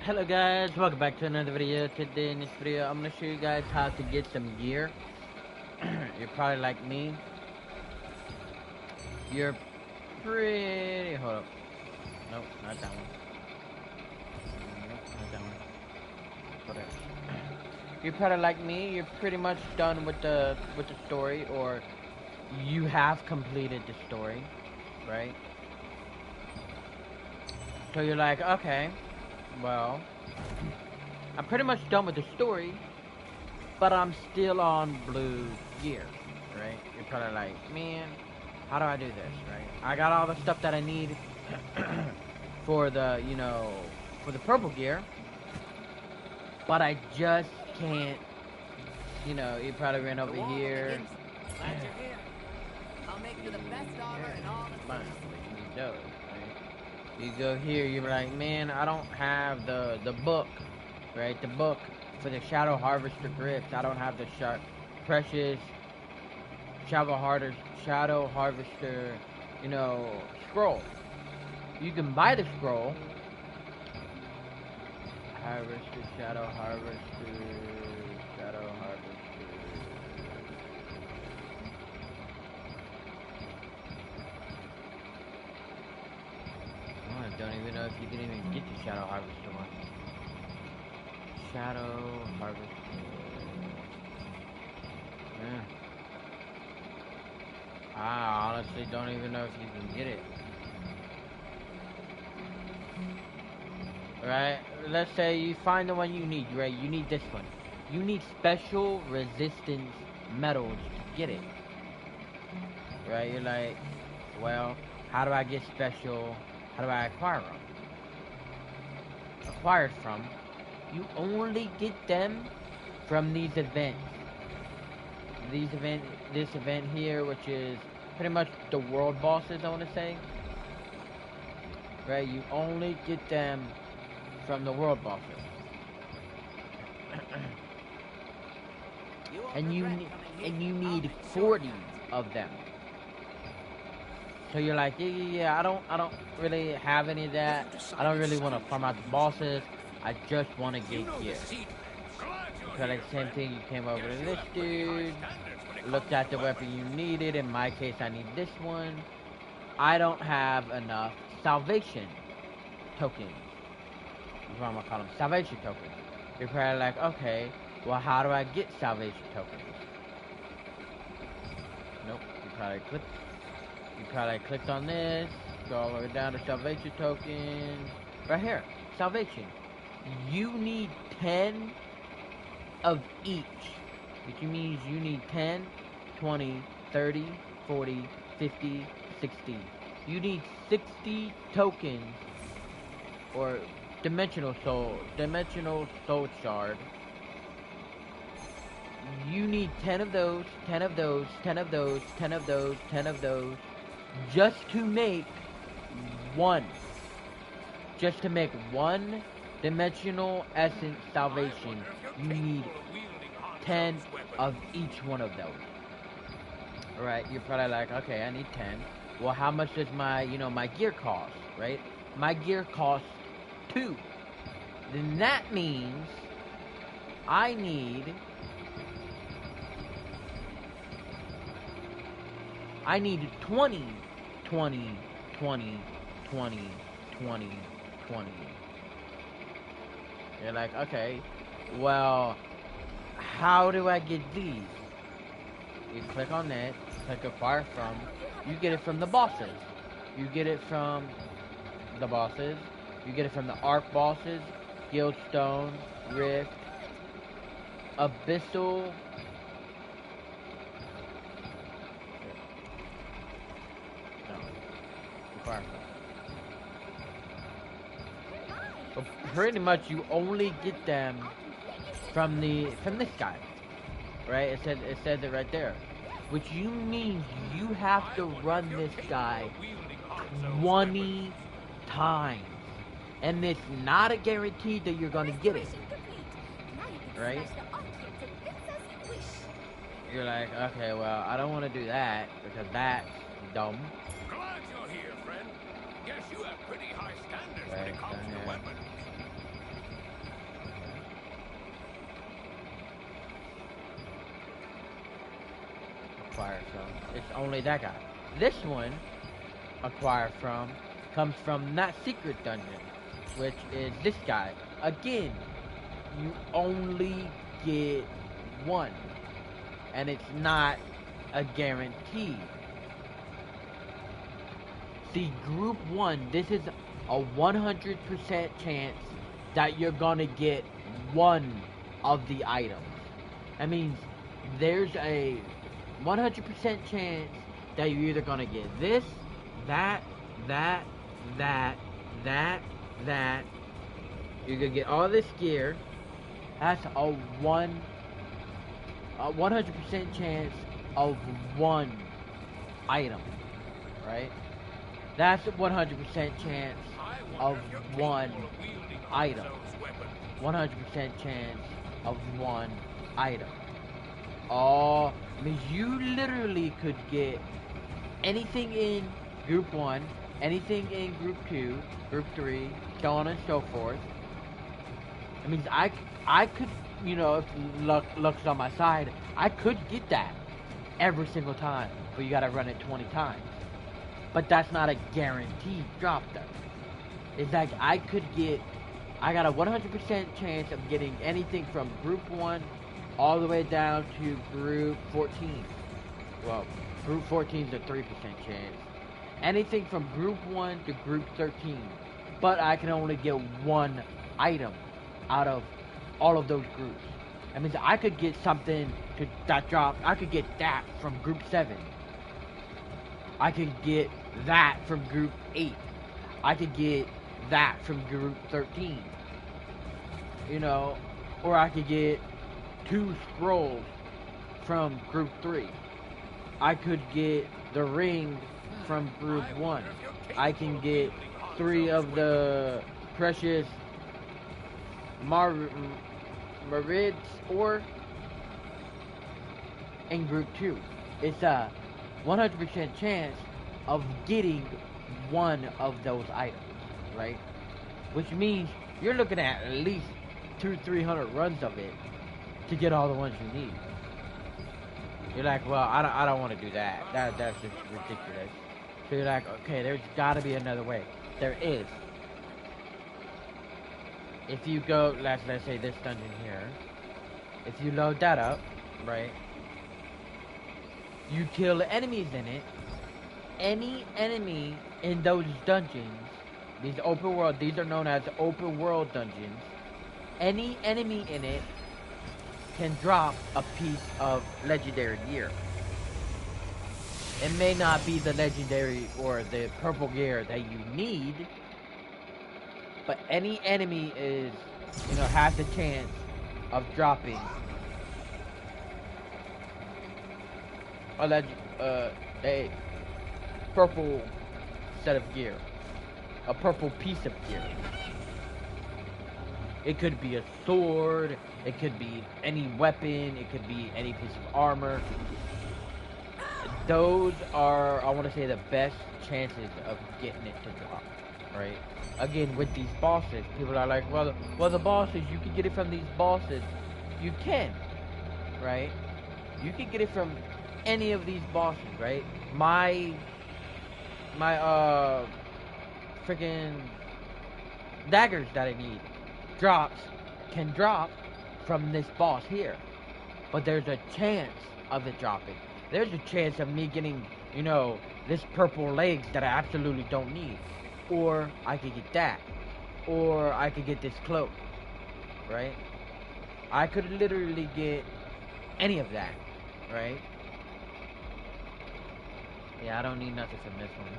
Hello guys, welcome back to another video. Today in this video, I'm going to show you guys how to get some gear. You're probably like me. You're pretty... Hold up. Nope, not that one. Nope, not that one. Whatever. You're probably like me. You're pretty much done with the story, or you have completed the story, right? So you're like, okay, well, I'm pretty much done with the story, but I'm still on blue gear, right? You're probably like, man, how do I do this, right? I got all the stuff that I need for the, for the purple gear, but I just can't, you probably ran over here. Glad you're here. I'll make you the best armor in all the Fine, you know, right? You go here, you're like, man, I don't have the book, right? The book for the Shadow Harvester grips. I don't have the precious Shadow Harvester, scroll. You can buy the scroll. Shadow Harvester. I don't even know if you can even get the Shadow Harvester one. Shadow Harvester. Yeah. I honestly don't even know if you can get it. Right? Let's say you find the one you need, right? You need this one. You need special resistance metals to get it. Right? You're like, well, how do I get special? How do I acquire them? Acquired from? You only get them from these events. This event here, which is pretty much the world bosses, I want to say. Right? You only get them from the world bosses. and you need 40 of them. So you're like, yeah, I don't really have any of that. I don't really want to farm out the bosses. I just want to get gear. So like same thing, you came over to this dude, looked at the weapon you needed. In my case, I need this one. I don't have enough salvation tokens. That's what I'm gonna call them, salvation tokens. You're probably like, okay, well, how do I get salvation tokens? Nope, you probably clicked on this, go all the way down to salvation tokens. Right here, salvation. You need 10 of each, which means you need 10, 20, 30, 40, 50, 60. You need 60 tokens, or dimensional soul shard. You need 10 of those, 10 of those, 10 of those, 10 of those, 10 of those, just to make one. Just to make one dimensional essence salvation, you need 10 of each one of those. Alright, you're probably like, okay, I need 10. Well, how much does my, my gear cost, right? My gear costs 2. Then that means I need 20, 20, 20, 20, 20, 20. You're like, okay, well, how do I get these? You click on that, click acquire from, you get it from the bosses. You get it from the bosses. You get it from the Arc bosses, Guildstone, Rift, Abyssal. No, acquire from. But pretty much you only get them from this guy, right? It said it right there, which you means you have to run this guy 20 times, and it's not a guarantee that you're gonna get it, right? You're like, okay, well, I don't want to do that because that's dumb. Glad you're here, friend. Guess you have pretty high standards when it comes to weapons. acquire from. It's only that guy. This one, acquire from, comes from that secret dungeon, which is this guy. Again, you only get one, and it's not a guarantee. See, group 1, this is a 100% chance that you're gonna get one of the items. That means there's a 100% chance that you're either gonna get this, that. You're gonna get all this gear. That's a 100% chance of one item, right? That's a 100% chance of one item. 100% chance of one item. Oh, means you literally could get anything in group 1, anything in group 2, group 3, so on and so forth. It means I could, you know, if luck's on my side, I could get that every single time, but you gotta run it 20 times. But that's not a guaranteed drop though. It's like I got a 100% chance of getting anything from group 1 all the way down to group 14. Well, group 14 is a 3% chance. Anything from group 1 to group 13. But I can only get one item out of all of those groups. That means I could get something that drops. I could get that from group 7. I could get that from group 8. I could get that from group 13. You know, or I could get 2 scrolls from group 3. I could get the ring from group 1. I can get 3 of the precious Marids ore in group 2. It's a 100% chance of getting one of those items, right? Which means you're looking at least 200-300 runs of it to get all the ones you need. You're like, well, I don't want to do that. That's just ridiculous. So you're like, okay, there's got to be another way. There is. If you go, let's say this dungeon here. If you load that up, right? You kill enemies in it. Any enemy in those dungeons, these open world, these are known as open world dungeons. Any enemy in it can drop a piece of legendary gear. It may not be the legendary or the purple gear that you need, but any enemy is, you know, has a chance of dropping a purple set of gear, a purple piece of gear. It could be a sword, it could be any weapon, it could be any piece of armor. Those are, I want to say, the best chances of getting it to drop, right? Again, with these bosses, people are like, well, the bosses, you can get it from these bosses. You can, right? You can get it from any of these bosses, right? My freaking daggers that I need can drop from this boss here. But there's a chance of it dropping. There's a chance of me getting, you know, this purple legs that I absolutely don't need. Or I could get that. Or I could get this cloak. Right? I could literally get any of that. Right? Yeah, I don't need nothing from this one.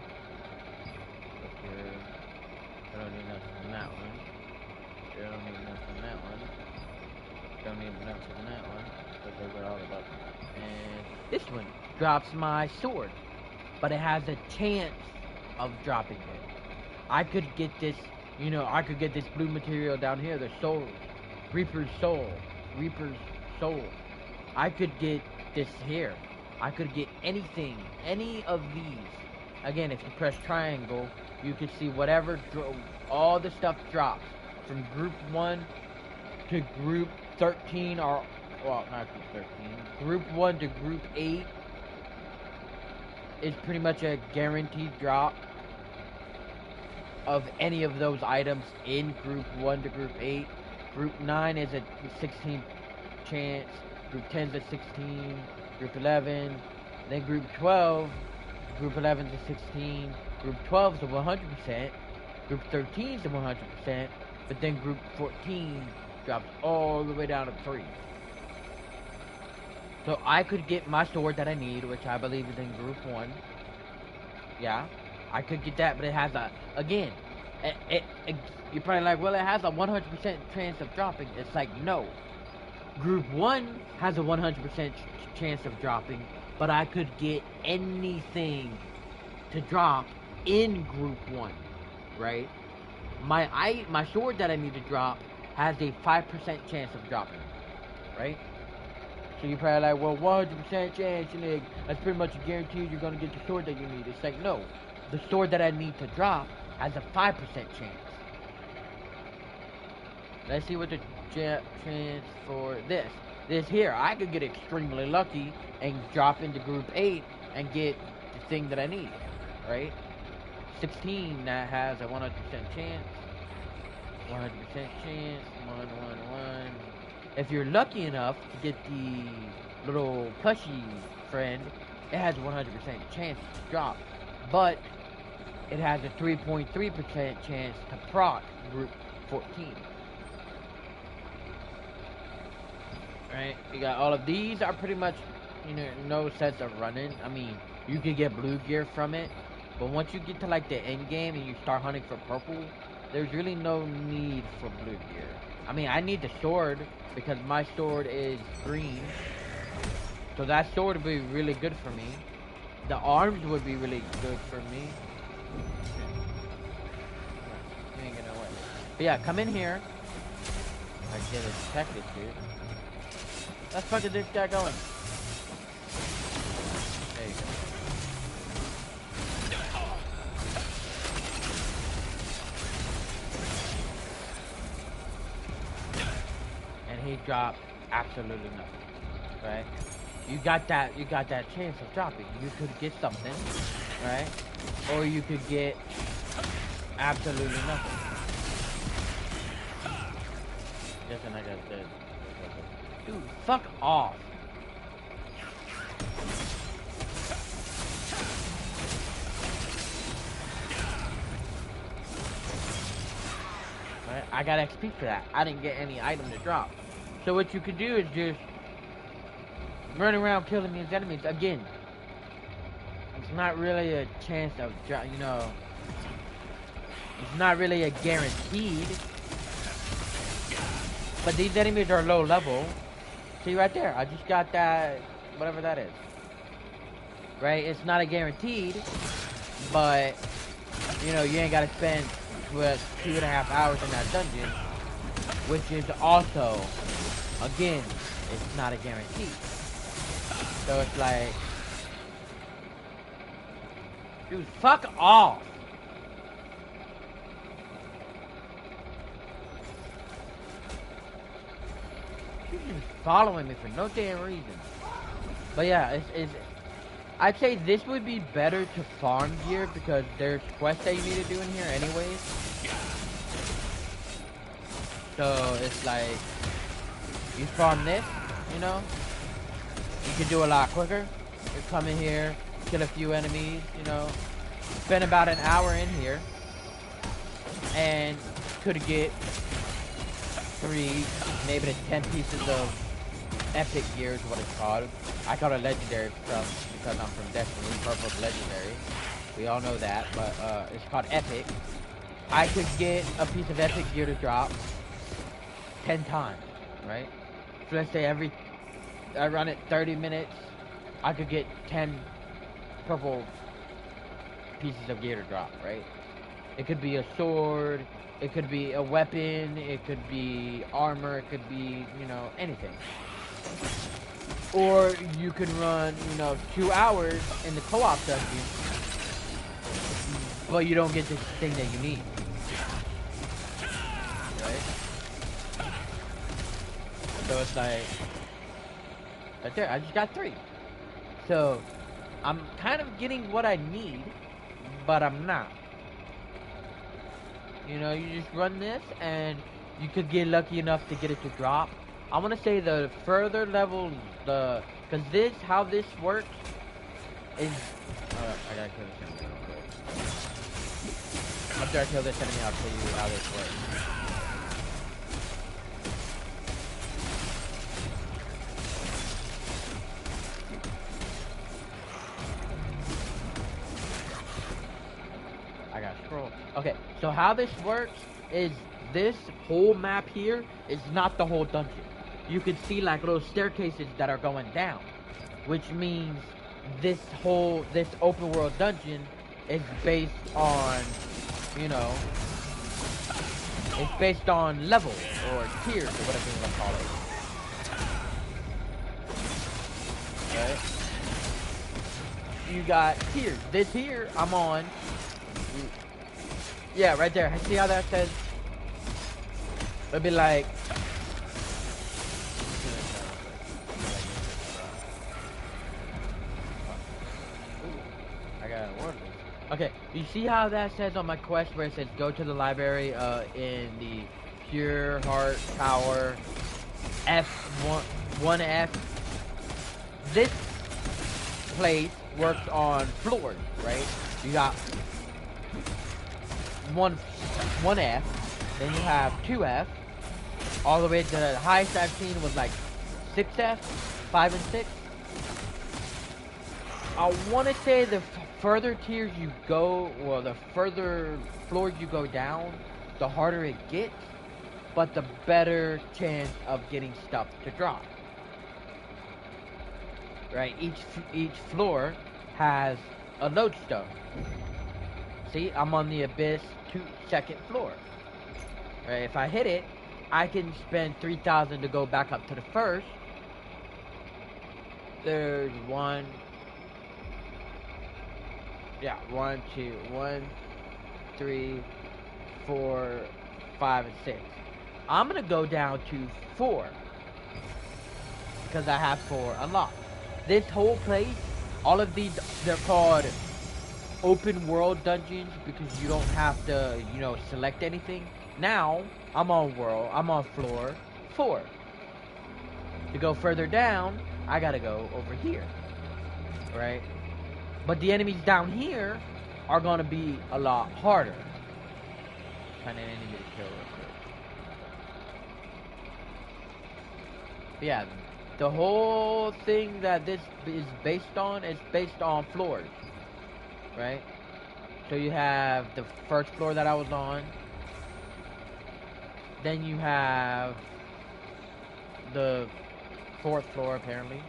I don't need nothing from that one. I don't need nothing from that one. Don't need nothing from that one. Because those are all the buttons. And this one drops my sword. But it has a chance of dropping it. I could get this, you know, I could get this blue material down here, the soul, Reaper's soul. I could get this here. I could get anything, any of these. Again, if you press triangle, you can see whatever, all the stuff drops. From group 1 to group 13, or, well, not group 13. Group 1 to group 8 is pretty much a guaranteed drop of any of those items in Group 1 to Group 8. Group 9 is a 16 chance. Group 10 is a 16. Group 11. Then Group 12. Group 11 is a 16. Group 12 is a 100%. Group 13 is a 100%. But then Group 14 drops all the way down to 3. So I could get my sword that I need, which I believe is in Group 1. Yeah, I could get that, but it has a, again, you're probably like, well, it has a 100% chance of dropping. It's like, no. Group 1 has a 100% chance of dropping, but I could get anything to drop in Group 1, right? My sword that I need to drop has a 5% chance of dropping, right? So you're probably like, well, 100% chance, nigga. That's pretty much a guarantee you're gonna get the sword that you need. It's like, no. The sword that I need to drop has a 5% chance. Let's see what the chance for this. This here, I could get extremely lucky and drop into Group 8 and get the thing that I need, right? 16, that has a 100% chance. 100% chance. 1, 1, 1. If you're lucky enough to get the little plushie friend, it has a 100% chance to drop. But it has a 3.3% chance to proc Group 14. Right? You got all of these are pretty much, no sense of running. I mean, you could get blue gear from it. But once you get to like the end game and you start hunting for purple, there's really no need for blue gear. I mean, I need the sword because my sword is green. So that sword would be really good for me. The arms would be really good for me. You ain't gonna win. But yeah, come in here. I get a check this dude. Let's fucking this guy going. There you go. He dropped absolutely nothing, right? You got that chance of dropping. You could get something, right? Or you could get absolutely nothing. Just like I said. Dude, fuck off. Right? I got XP for that. I didn't get any item to drop. So what you could do is just run around killing these enemies. Again, it's not really a chance of, it's not really a guaranteed. But these enemies are low level. See right there, I just got that, whatever that is. Right, it's not a guaranteed, but, you ain't gotta spend 2.5 hours in that dungeon, which is also, again, it's not a guarantee. So it's like, dude, fuck off. She's just following me for no damn reason. But yeah, I'd say this would be better to farm gear because there's quests that you need to do in here anyways. So it's like, you farm this, you can do a lot quicker. You come in here, kill a few enemies, spend about an hour in here, and could get 3, maybe 10 pieces of epic gear is what it's called. I call it legendary because I'm from Destiny. Purple's legendary. We all know that, but it's called epic. I could get a piece of epic gear to drop 10 times, right? So let's say I run it 30 minutes, I could get 10 purple pieces of gear to drop, right? It could be a sword, it could be a weapon, it could be armor, it could be, anything. Or you can run, 2 hours in the co-op dungeon, but you don't get the thing that you need. Right? So it's like, right there, I just got 3. So, I'm kind of getting what I need, but I'm not. You know, you just run this, and you could get lucky enough to get it to drop. I want to say the further levels, because how this works is, I gotta kill this enemy real quick. After I kill this enemy, I'll tell you how this works. I gotta scroll. Okay, so how this works is this whole map here is not the whole dungeon. You can see like little staircases that are going down, which means this open world dungeon is based on, you know, it's based on levels or tiers or whatever you want to call it. Right? You got tiers. This here, I'm on. Yeah, right there. See how that says? It'll be like. I got one. Okay, you see how that says on my quest where it says go to the library in the Pure Heart Tower F1F? This place works on floors, right? You got 1F, then you have 2F, all the way to the highest I've seen was like 6F, 5 and 6. I want to say the further tiers you go, well, the further floors you go down, the harder it gets, but the better chance of getting stuff to drop. Right? Each floor has a lodestone. See, I'm on the Abyss 2nd floor. Right? If I hit it, I can spend 3,000 to go back up to the first. There's 1, 2, 1, 3, 4, 5, and 6. I'm gonna go down to 4 because I have 4 unlocked. This whole place, all of these, they're called open world dungeons because you don't have to, you know, select anything. Now, I'm on floor 4. To go further down, I gotta go over here, right? But the enemies down here are gonna be a lot harder. Find an enemy to kill real quick. Yeah, the whole thing that this is based on floors, right? So you have the first floor that I was on. Then you have the 4th floor apparently.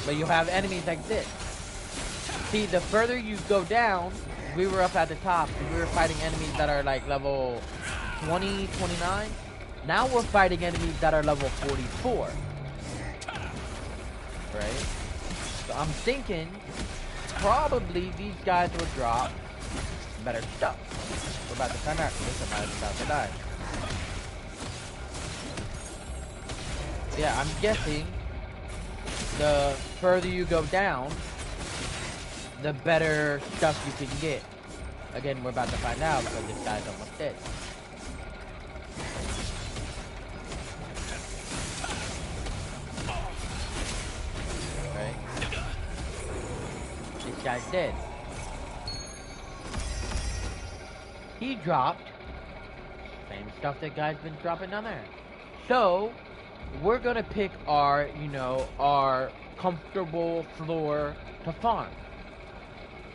But you have enemies like this. See, the further you go down, we were up at the top and we were fighting enemies that are like level 20, 29. Now we're fighting enemies that are level 44. Right? So I'm thinking probably these guys will drop better stuff. We're about to find out because somebody's about to die. Yeah, I'm guessing the further you go down, the better stuff you can get. Again, we're about to find out because this guy's almost dead. Okay. This guy's dead. He dropped same stuff that guy's been dropping down there. So we're gonna pick our, you know, our comfortable floor to farm.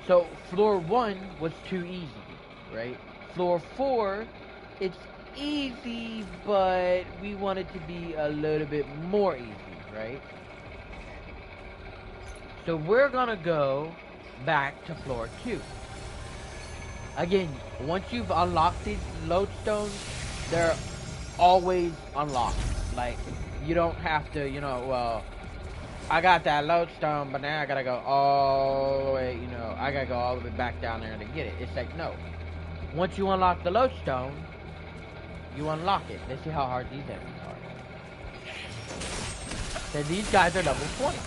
So floor 1 was too easy, right? Floor 4, it's easy, but we want it to be a little bit more easy, right? So we're gonna go back to floor 2. Again, once you've unlocked these lodestones, they're always unlocked. Like, you don't have to, you know, well, I got that lodestone, but now I gotta go all the way, you know, I gotta go all the way back down there to get it. It's like, no. Once you unlock the lodestone, you unlock it. Let's see how hard these enemies are. So these guys are level 20.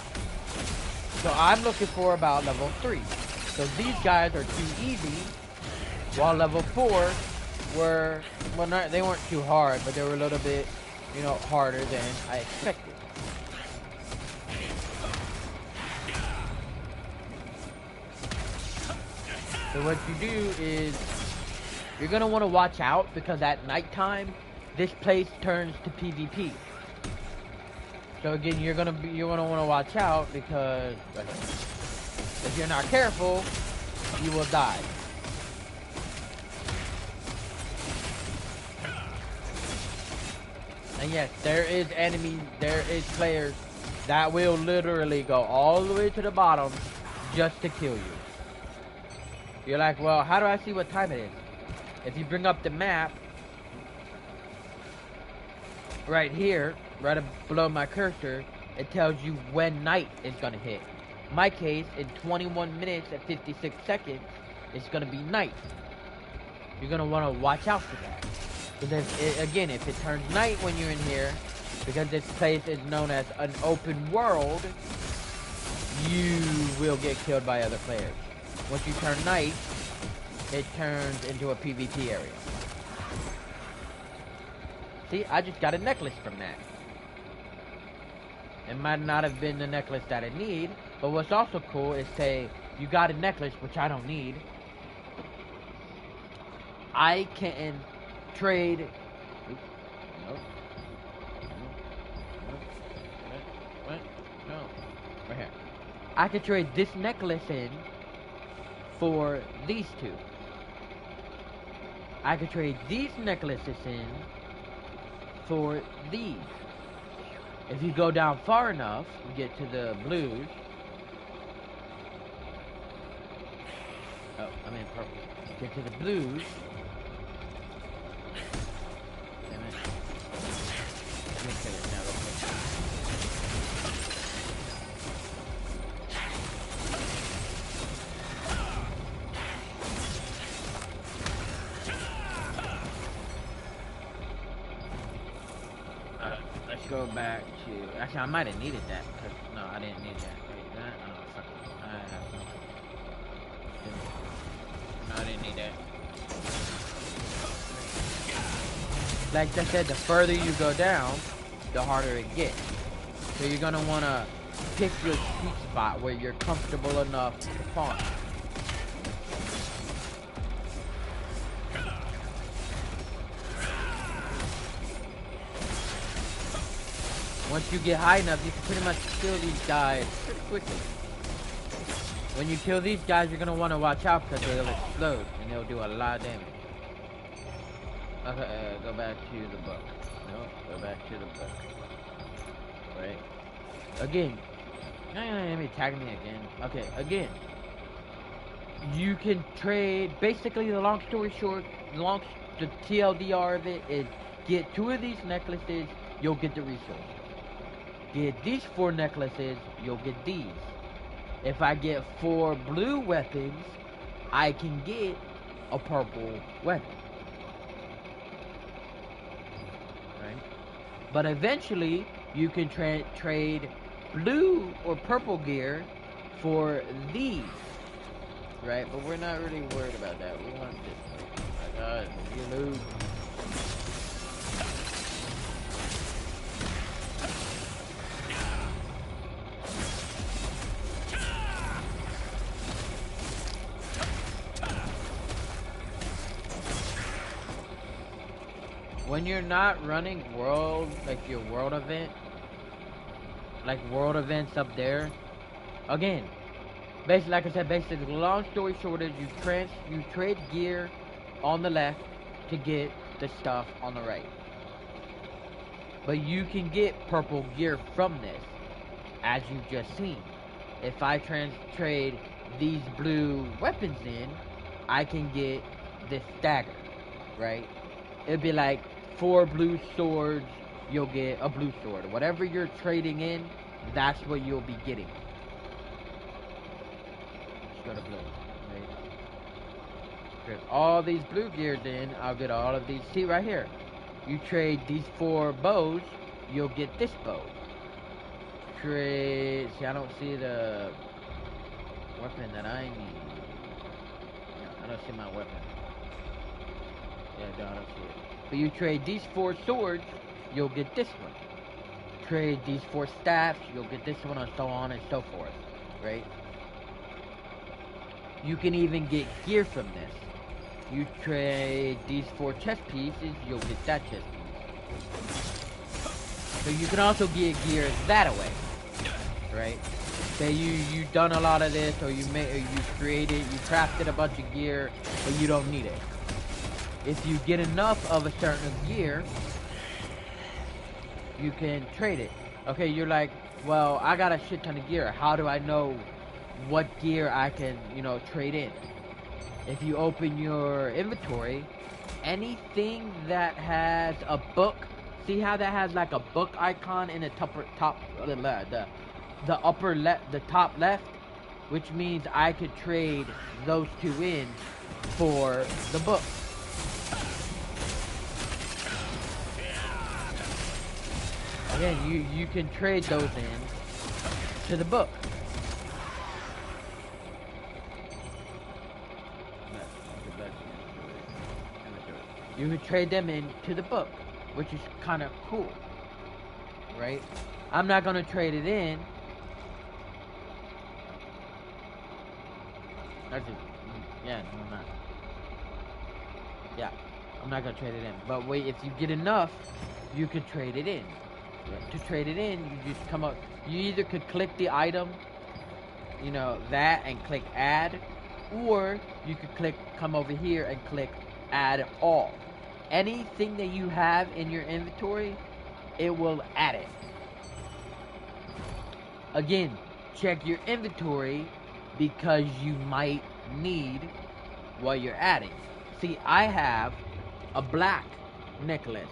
So I'm looking for about level 3. So these guys are too easy, while level 4 were, well, not, they weren't too hard, but they were a little bit, you know, harder than I expected. So what you do is, you're gonna want to watch out, because at nighttime, this place turns to PvP. So again, you're gonna want to watch out, because if you're not careful, you will die. And yes, there is players that will literally go all the way to the bottom just to kill you. You're like, well, how do I see what time it is? If you bring up the map, right here, right below my cursor, it tells you when night is gonna hit. In my case, in 21 minutes and 56 seconds, it's gonna be night. You're gonna wanna watch out for that. Because again, if it turns night when you're in here, because this place is known as an open world, you will get killed by other players. Once you turn night, it turns into a PvP area. See, I just got a necklace from that. It might not have been the necklace that I need, but what's also cool is, say, you got a necklace, which I don't need. I can trade... No. Right here. I could trade this necklace in for these two. I could trade these necklaces in for these. If you go down far enough, you get to the blues. Oh, I mean purple. Get to the blues. Damn it. Let me kill it now real quick. Let's go back to... Actually, I might have needed that. No, I didn't need that. Wait, that? Oh, fuck it. I have no, I didn't need that. Like I said, the further you go down, the harder it gets. So you're gonna wanna pick your sweet spot where you're comfortable enough to farm. Once you get high enough, you can pretty much kill these guys pretty quickly. When you kill these guys, you're gonna want to watch out, because they'll explode and they'll do a lot of damage. Okay, go back to the book. No, go back to the book. Right. Again. Enemy tagging me again. Okay, again. You can trade. Basically, the long story short, the TLDR of it is, get 2 of these necklaces, you'll get the resource. Get these 4 necklaces, you'll get these. If I get 4 blue weapons, I can get a purple weapon. Right? But eventually, you can trade blue or purple gear for these. Right? But we're not really worried about that. We want this. Oh my god, you lose. When you're not running world, like your world event, like world events up there, again, basically, like I said, basically, long story short is you trade gear on the left to get the stuff on the right. But you can get purple gear from this, as you've just seen. If I trade these blue weapons in, I can get this dagger, right? It'd be like 4 blue swords, you'll get a blue sword. Whatever you're trading in, that's what you'll be getting. Let's go to blue. Right? Trade all these blue gears in, I'll get all of these. See right here. You trade these 4 bows, you'll get this bow. Trade. See, I don't see the weapon that I need. I don't see my weapon. Yeah, no, I don't see it. But you trade these 4 swords, you'll get this one. Trade these 4 staffs, you'll get this one, and so on and so forth. Right? You can even get gear from this. You trade these 4 chest pieces, you'll get that chest piece. So you can also get gear that way. Right? Say you done a lot of this, or you crafted a bunch of gear, but you don't need it. If you get enough of a certain gear, you can trade it. Okay, you're like, well, I got a shit ton of gear. How do I know what gear I can, trade in? If you open your inventory, anything that has a book, see how that has like a book icon in the the top left, which means I could trade those 2 in for the book. Again, you can trade those in to the book. You can trade them in to the book, which is kind of cool, right? I'm not gonna trade it in. Actually, yeah, no, I'm not. Yeah, I'm not gonna trade it in. But wait, if you get enough, you could trade it in. To trade it in, you just come up. You either could click the item, that, and click add, or you could come over here and click add all. Anything that you have in your inventory, it will add it. Again, check your inventory because you might need what you're adding. See, I have a black necklace.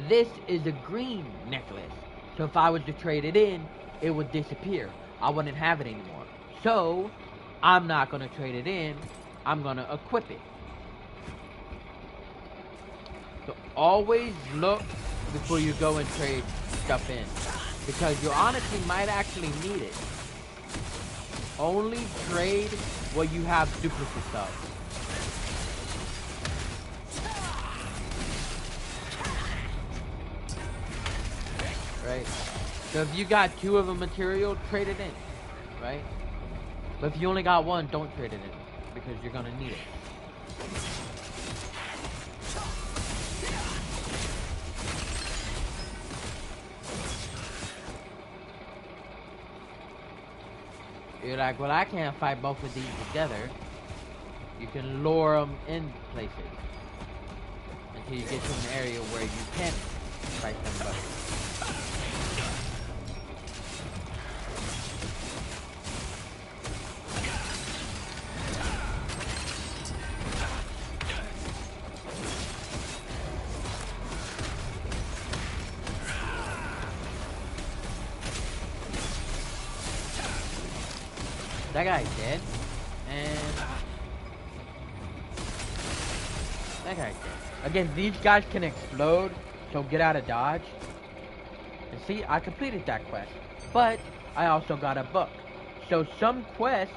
This is a green necklace. So if I was to trade it in, it would disappear. I wouldn't have it anymore. So I'm not going to trade it in. I'm going to equip it. So always look before you go and trade stuff in, because you honestly might actually need it. Only trade what you have duplicates of. Right? So if you got 2 of a material, trade it in. Right? But if you only got 1, don't trade it in, because you're gonna need it. You're like, well, I can't fight both of these together. You can lure them in places until you get to an area where you can fight them both. That guy's dead, and that guy's dead. Again, these guys can explode, so get out of dodge. And see, I completed that quest, but I also got a book. So some quests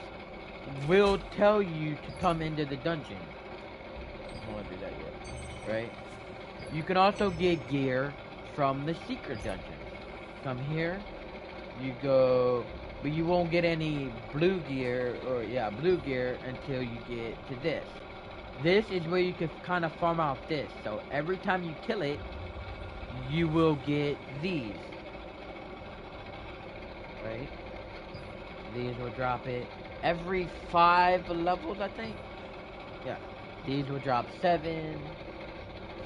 will tell you to come into the dungeon. I don't want to do that yet, right? You can also get gear from the secret dungeon. Come here, you go. But you won't get any blue gear until you get to this. This is where you can kind of farm out this. So every time you kill it, you will get these. Right? These will drop it every 5 levels, I think. Yeah. These will drop 7,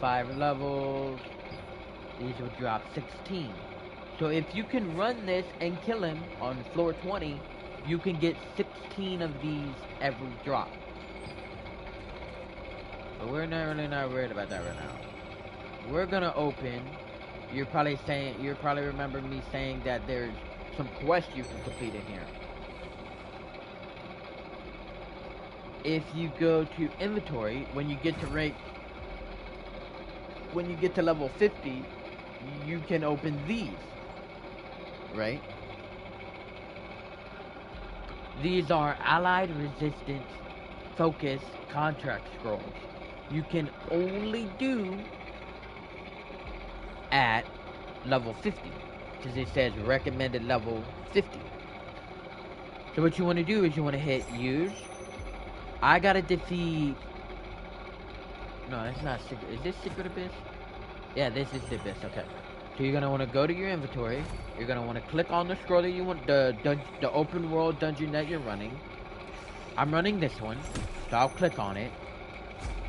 5 levels. These will drop 16. So if you can run this and kill him on floor 20, you can get 16 of these every drop. But we're really not worried about that right now. We're gonna open. You're probably remember me saying that there's some quests you can complete in here. If you go to inventory, when you get to level 50, you can open these. Right? These are Allied Resistance Focus contract scrolls. You can only do at level 50, because it says recommended level 50. So what you want to do is you want to hit use. I gotta defeat. No, it's not secret. Is this Secret Abyss? Yeah, this is the Abyss. Okay. So you're gonna want to go to your inventory. You're gonna want to click on the scroll that you want, the open world dungeon that you're running. I'm running this one, so I'll click on it.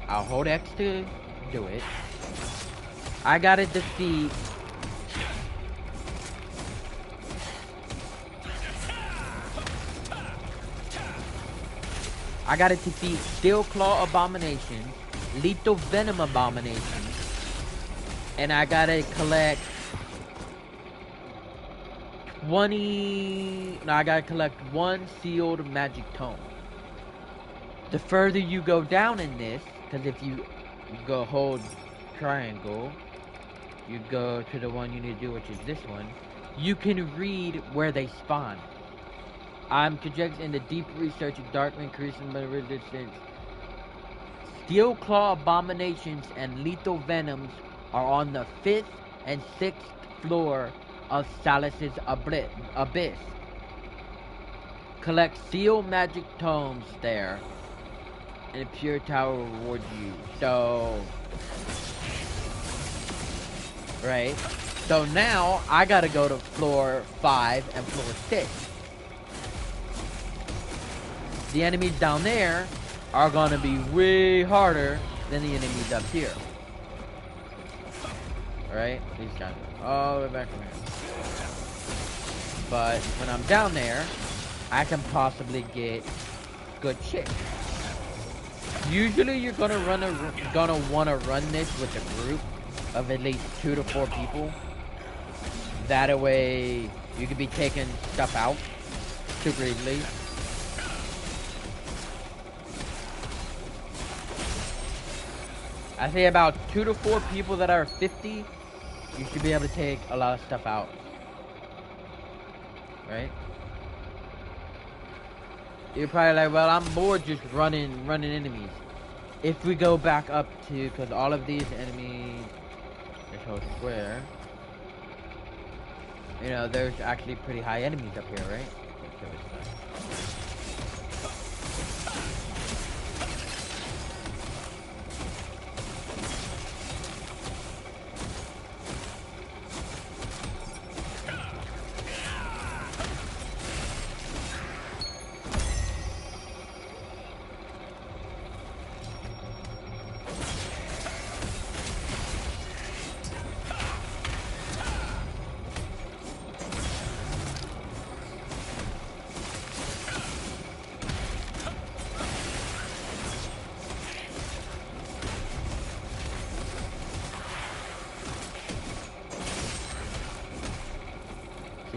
I'll hold X to do it. I gotta defeat. I gotta defeat Steel Claw Abominations, Lethal Venom Abominations, and I gotta collect 20. No, I gotta collect 1 sealed magic tome. The further you go down in this, because if you go hold triangle, you go to the one you need to do, which is this one, you can read where they spawn. I'm conjecturing in the deep research of dark increasing the resistance. Steel Claw Abominations and Lethal Venoms are on the 5th and 6th floor of Salus's Abyss. Collect sealed magic tomes there, and a pure tower will reward you. So, right? So now, I gotta go to floor 5 and floor 6. The enemies down there are gonna be way harder than the enemies up here. Right? These guys are all the way back from here. But when I'm down there, I can possibly get good shit. Usually you're gonna wanna run this with a group of at least 2 to 4 people. That way you could be taking stuff out super easily. I say about 2 to 4 people that are 50, you should be able to take a lot of stuff out. Right? You're probably like, well, I'm bored just running enemies. If we go back up to, because all of these enemies, this whole square, you know, there's actually pretty high enemies up here, right?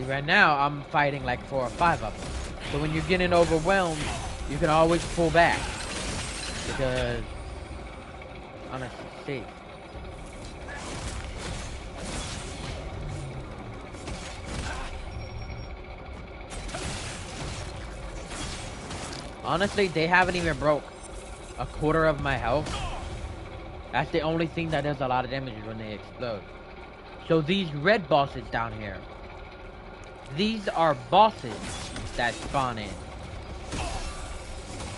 Right now, I'm fighting like 4 or 5 of them. So when you're getting overwhelmed, you can always pull back. Because, honestly, safe. Honestly, they haven't even broke a quarter of my health. That's the only thing that does a lot of damage when they explode. So these red bosses down here, these are bosses that spawn in.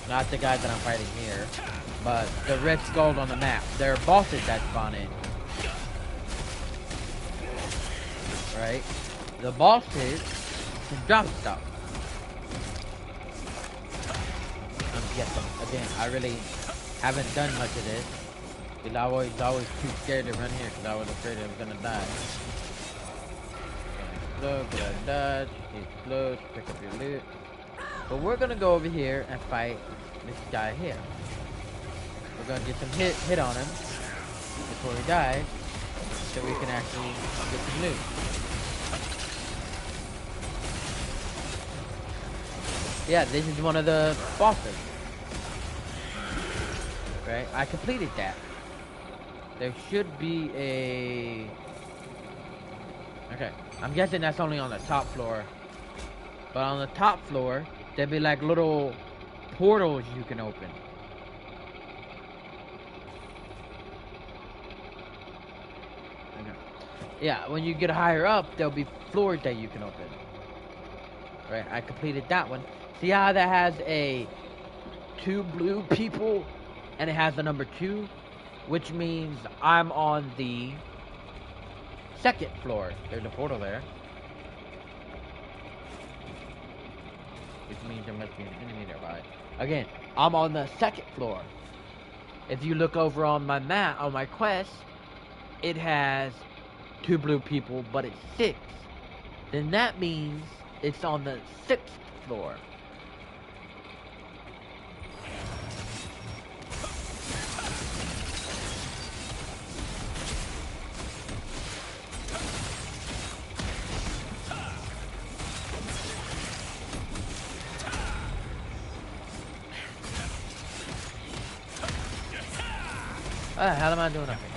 Not the guys that I'm fighting here, but the red skulls on the map. They're bosses that spawn in. Right? The bosses can drop stuff. I'm guessing. Again, I really haven't done much of this. Because I was always too scared to run here because I was afraid I was gonna die. Look, I dodge, explode, pick up your loot. But we're gonna go over here and fight this guy here. We're gonna get some hit on him before he dies, so we can actually get some loot. Yeah, this is one of the bosses. Right? I completed that. There should be a... Okay. I'm guessing that's only on the top floor. But on the top floor, there'll be like little portals you can open. Yeah, when you get higher up, there'll be floors that you can open. Right, I completed that one. See how that has a 2 blue people and it has the number 2, which means I'm on the 2nd floor. There's a portal there, which means there must be an enemy nearby. Again, I'm on the 2nd floor. If you look over on my map, on my quest, it has 2 blue people, but it's 6. Then that means it's on the 6th floor. What the hell am I doing up here?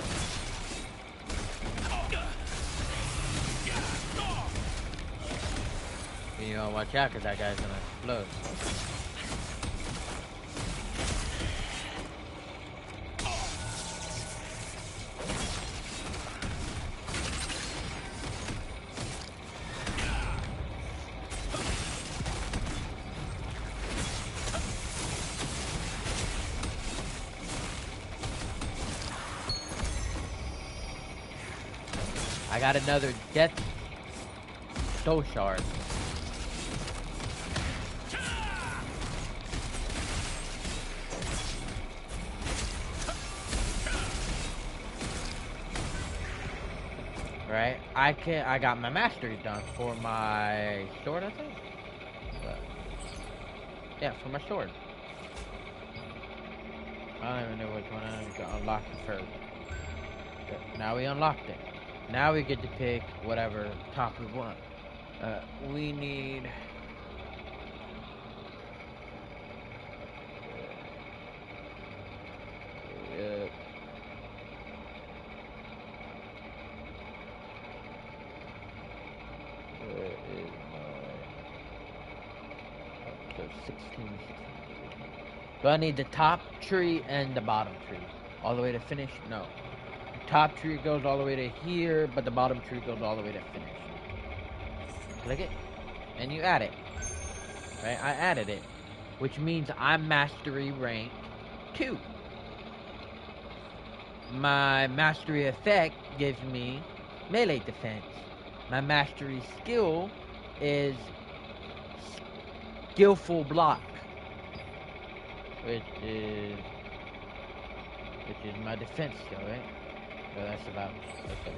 You know, watch out, because that guy's gonna explode. I got another death soul shard. Right? I got my mastery done for my sword, I think. Yeah, for my sword. I don't even know which one I need to unlock it first. But now we unlocked it. Now we get to pick whatever top we want. We need... Where is my... So 16. Do I need the top tree and the bottom tree? All the way to finish? No. Top tree goes all the way to here, but the bottom tree goes all the way to finish. Click it, and you add it. Right? I added it, which means I'm mastery rank 2. My mastery effect gives me melee defense. My mastery skill is skillful block, which is my defense skill, right? So that's about right there.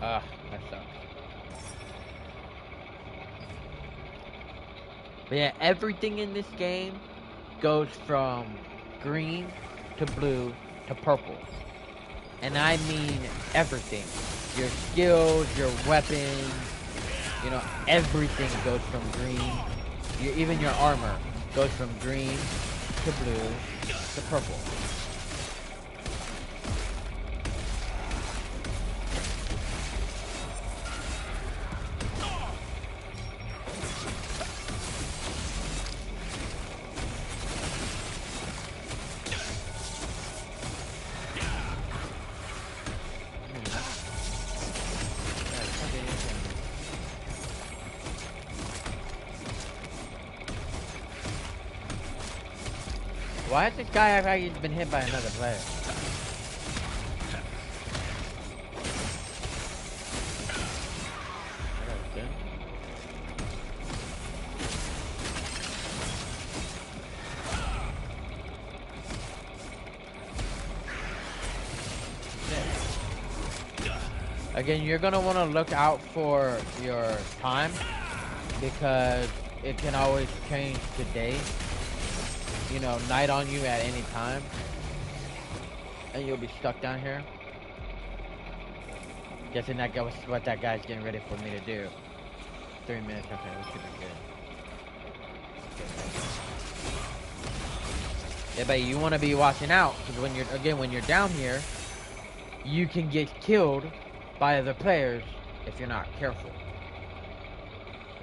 Ah, that sucks. But yeah, everything in this game goes from green to blue to purple. And I mean everything. Your skills, your weapons, you know, everything goes from green. Even your armor goes from green to blue to purple. Why does this guy act like he's been hit by another player? Again, you're gonna want to look out for your time because it can always change to day. You know, night on you at any time, and you'll be stuck down here. Guessing that was what that guy's getting ready for me to do. 3 minutes, okay, that should be good. Yeah, but you want to be watching out because when you're down here, you can get killed by other players if you're not careful.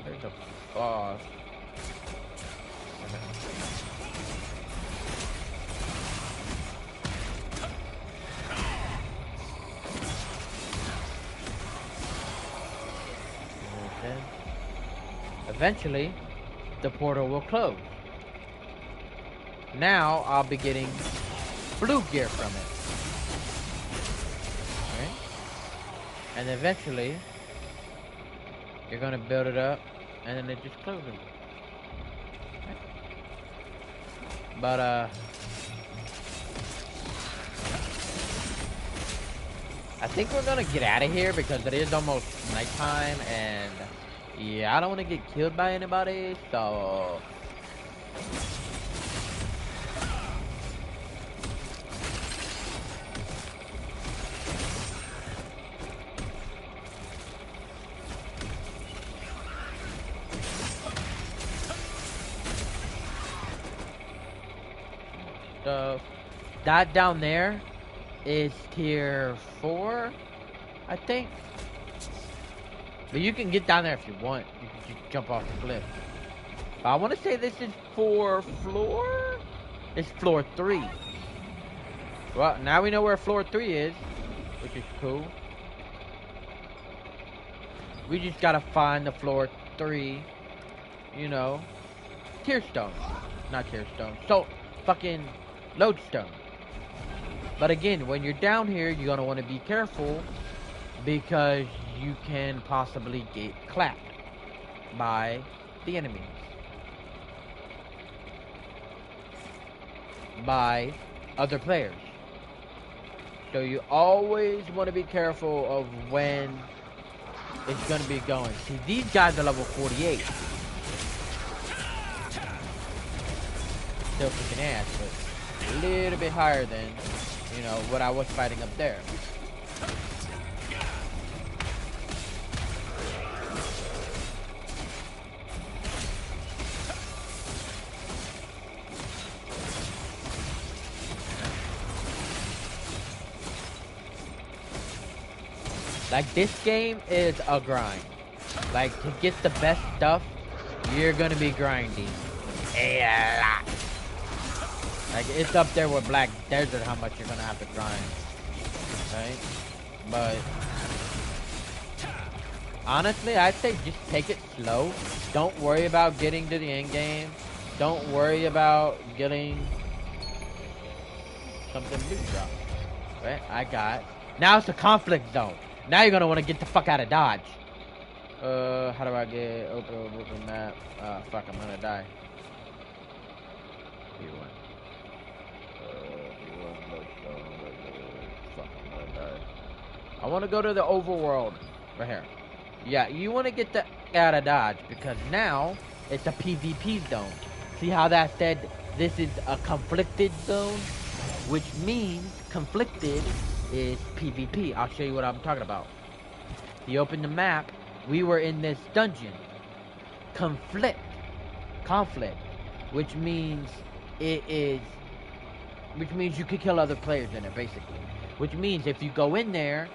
There's a boss. Okay. Eventually, the portal will close. Now I'll be getting blue gear from it. Right? And eventually, you're gonna build it up, and then it just closes. Right? But I think we're gonna get out of here because it is almost nighttime, and yeah, I don't want to get killed by anybody, so. That down there is tier 4, I think. But you can get down there if you want. You can just jump off the cliff. But I want to say this is for floor? It's floor 3. Well, now we know where floor 3 is, which is cool. We just gotta find the floor 3, you know, tier stone. Not tier stone. So, fucking lodestone. But again, when you're down here, you're gonna want to be careful because you can possibly get clapped by the enemies, by other players. So you always want to be careful of when it's gonna be going. See, these guys are level 48. Still kicking ass, but a little bit higher than, you know, what I was fighting up there. Like, this game is a grind. Like, to get the best stuff, you're gonna be grinding a lot. Like, it's up there with Black Desert how much you're gonna have to grind. Right? But honestly, I'd say just take it slow. Don't worry about getting to the end game. Don't worry about getting something new drop. Right? I got. Now it's a conflict zone. Now you're gonna want to get the fuck out of Dodge. How do I get open map? Fuck, I'm gonna die. I want to go to the overworld right here. Yeah, you want to get the out of Dodge because now it's a PvP zone. See how that said this is a conflicted zone, which means conflicted is PvP. I'll show you what I'm talking about. You open the map. We were in this dungeon. Conflict, which means which means you could kill other players in it, basically. Which means if you go in there,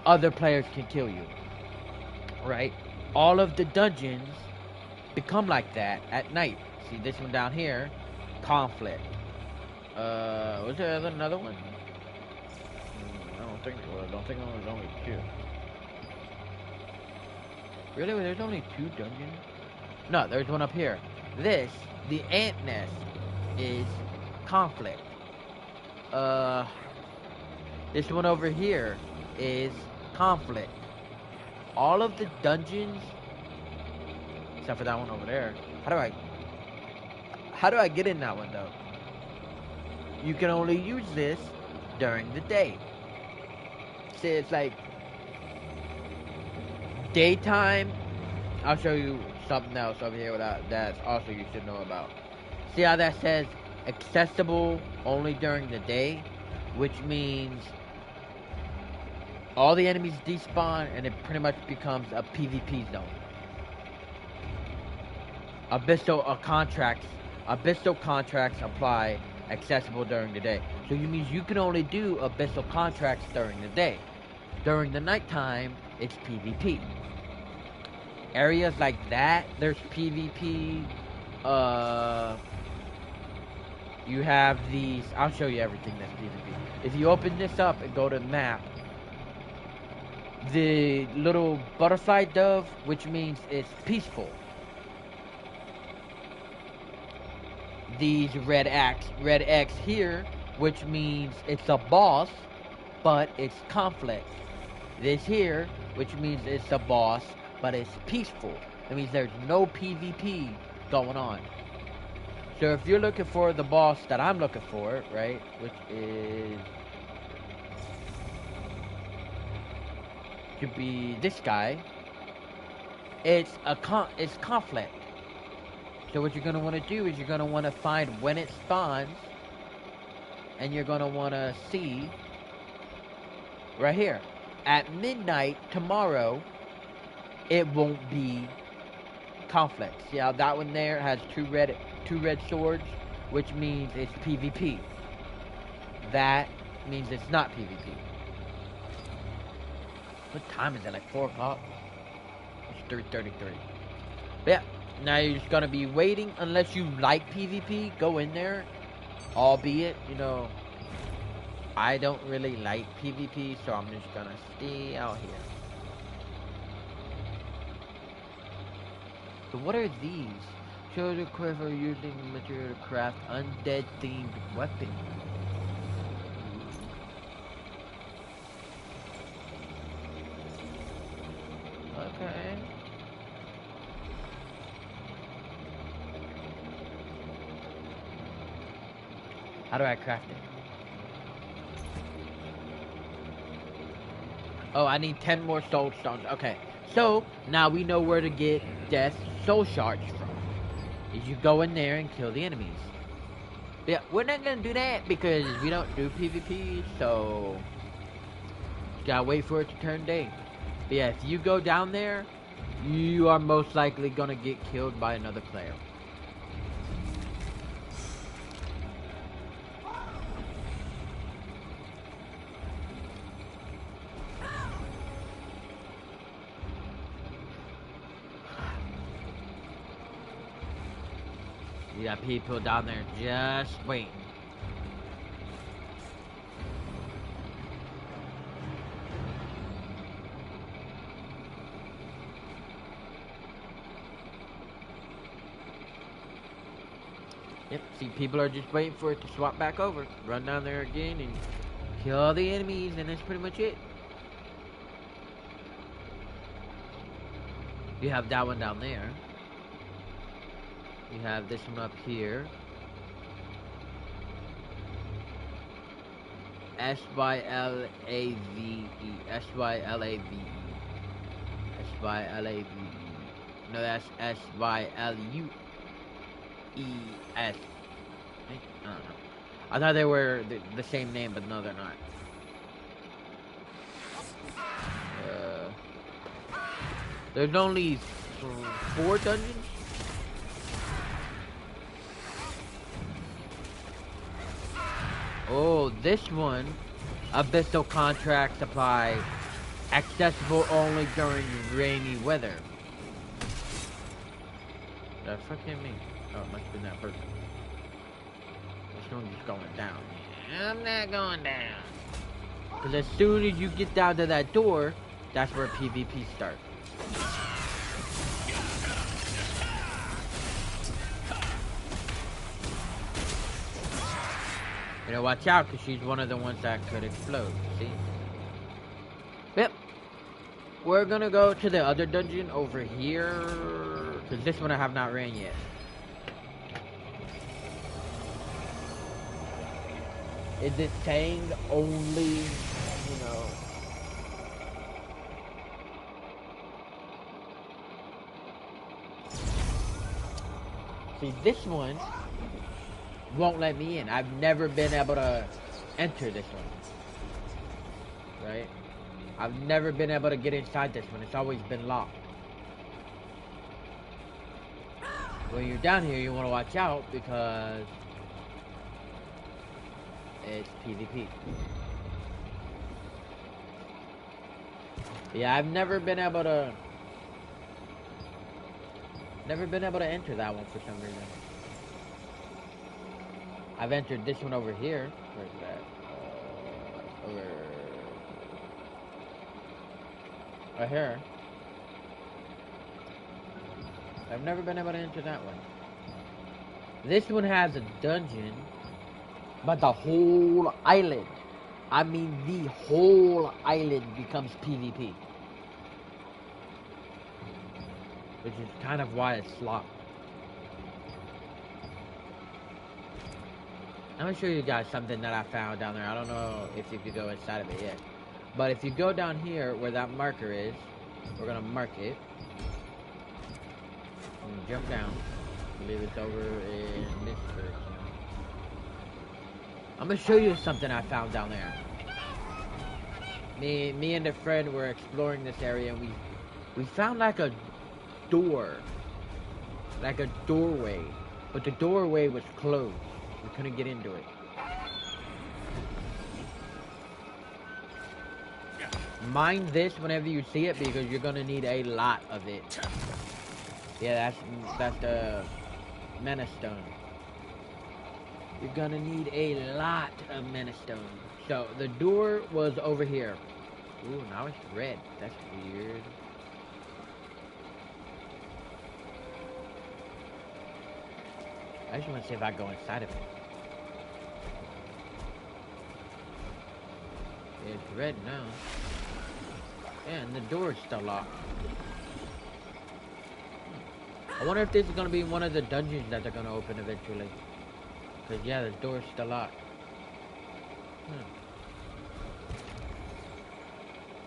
other players can kill you. Right? All of the dungeons become like that at night. See this one down here, conflict. Was there another one? I don't think there was. I don't think there was only 2. Really? There's only 2 dungeons? No, there's one up here. This, the ant nest, is conflict. This one over here is conflict. All of the dungeons, except for that one over there. How do I get in that one though? You can only use this during the day. See, it's like daytime. I'll show you something else over here that also you should know about. See how that says accessible only during the day, which means all the enemies despawn and it pretty much becomes a PvP zone. Abyssal contracts apply accessible during the day. So you means you can only do abyssal contracts during the day. During the nighttime, it's PvP. Areas like that, there's PvP. You have these. I'll show you everything that's PvP. If you open this up and go to map, the little butterfly dove, which means it's peaceful. These red X here, which means it's a boss, but it's conflict. This here, which means it's a boss, but it's peaceful. That means there's no PvP going on. So if you're looking for the boss that I'm looking for, right, which is could be this guy, it's conflict. So what you're gonna want to do is you're gonna want to find when it spawns, and you're gonna want to see right here at midnight tomorrow. It won't be conflict. See how that one there has two red swords, which means it's PvP. That means it's not PvP. What time is it? Like 4 o'clock? It's 3:33. But yeah, now you're just gonna be waiting unless you like PvP. Go in there. Albeit, you know, I don't really like PvP, so I'm just gonna stay out here. So what are these? Show the quiver using material to craft undead themed weapons. Okay. How do I craft it? Oh, I need 10 more soul stones. Okay. So, now we know where to get death soul shards from. Is you go in there and kill the enemies. But yeah, we're not gonna do that because we don't do PvP, so you gotta wait for it to turn day. But yeah, if you go down there, you are most likely gonna get killed by another player. You got people down there just waiting. Yep, see, people are just waiting for it to swap back over. Run down there again and kill all the enemies, and that's pretty much it. You have that one down there. You have this one up here. Sylavve. Sylavve. Sylavve. No, that's Sylues. I don't know. I thought they were the same name, but no, they're not. There's only 4 dungeons. Oh, this one, abyssal contract supply, accessible only during rainy weather. That fucking me. Oh, it must have been that person. This one's just going down. I'm not going down. Because as soon as you get down to that door, that's where PvP starts. You know, watch out, because she's one of the ones that could explode, see? Yep. We're gonna go to the other dungeon over here, because this one I have not ran yet. Is it saying only, you know... See, this one won't let me in. I've never been able to enter this one. Right? I've never been able to get inside this one. It's always been locked. When you're down here, you want to watch out because It's PvP. Yeah, I've never been able to enter that one for some reason. I've entered this one over here. Where's that? Over right here. I've never been able to enter that one. This one has a dungeon, but the whole island, I mean the whole island becomes PvP. Which is kind of why it's locked. I'm gonna show you guys something that I found down there. I don't know if you could go inside of it yet. But if you go down here where that marker is, we're gonna mark it. And jump down. I believe it's over in this direction. I'm gonna show you something I found down there. Me and a friend were exploring this area, and we found like a door, like a doorway, but the doorway was closed. We couldn't get into it. Mind this whenever you see it, because you're gonna need a lot of it. Yeah, that's the Mana Stone. You're gonna need a lot of Mana Stone. So the door was over here. Ooh, now it's red. That's weird. I just want to see if I go inside of it. It's red now. Yeah, and the door is still locked. I wonder if this is going to be one of the dungeons that they're going to open eventually. Because, yeah, the door is still locked.